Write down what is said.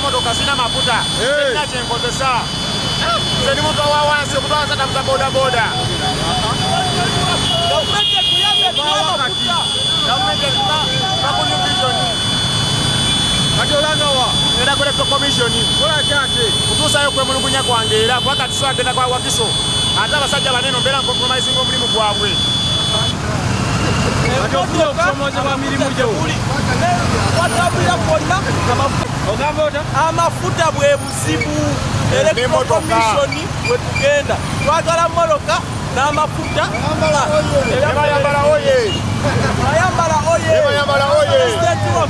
motoka sina mafuta. Sina chenkozesa. Nze muntu wa wansi omuntu atatambuza boda boda. Bakuni vision. Katolanga wa. Era kule commission. Kola kyate. Kutuusayo kwe mulungunya kwange era kwakati so agenda kwa Wakiso. Ate abasajja banene mbeera compromising omulimu gwabwe. Atofuna okusomozebwa mirimu gyo. Watambulira kwonna ogamba ota? amafuta bwe buzibu. Electoral Commission bwe tugenda. Twagala mmoloka n'amafuta. Yambala oye. Ayambala oye. Yambala oye. State of